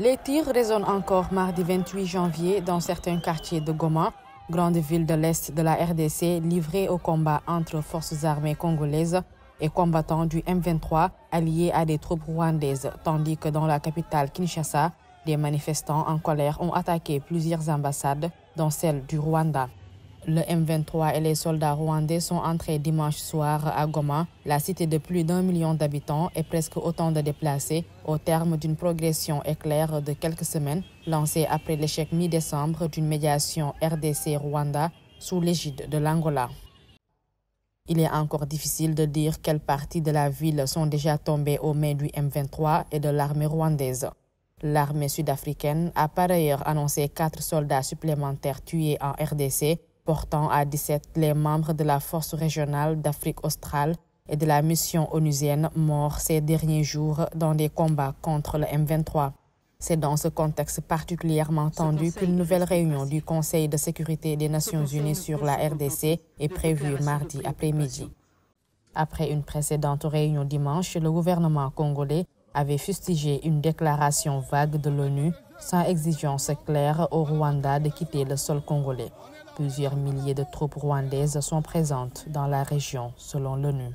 Les tirs résonnent encore mardi 28 janvier dans certains quartiers de Goma, grande ville de l'Est de la RDC, livrée au combat entre forces armées congolaises et combattants du M23 alliés à des troupes rwandaises, tandis que dans la capitale Kinshasa, des manifestants en colère ont attaqué plusieurs ambassades, dont celle du Rwanda. Le M23 et les soldats rwandais sont entrés dimanche soir à Goma, la cité de plus d'1 million d'habitants et presque autant de déplacés, au terme d'une progression éclair de quelques semaines, lancée après l'échec mi-décembre d'une médiation RDC-Rwanda sous l'égide de l'Angola. Il est encore difficile de dire quelles parties de la ville sont déjà tombées aux mains du M23 et de l'armée rwandaise. L'armée sud-africaine a par ailleurs annoncé 4 soldats supplémentaires tués en RDC, portant à 17 les membres de la force régionale d'Afrique australe et de la mission onusienne morts ces derniers jours dans des combats contre le M23. C'est dans ce contexte particulièrement tendu qu'une nouvelle réunion du Conseil de sécurité des Nations Unies sur la RDC est prévue mardi après-midi. Après une précédente réunion dimanche, le gouvernement congolais avait fustigé une déclaration vague de l'ONU sans exigence claire au Rwanda de quitter le sol congolais. Plusieurs milliers de troupes rwandaises sont présentes dans la région, selon l'ONU.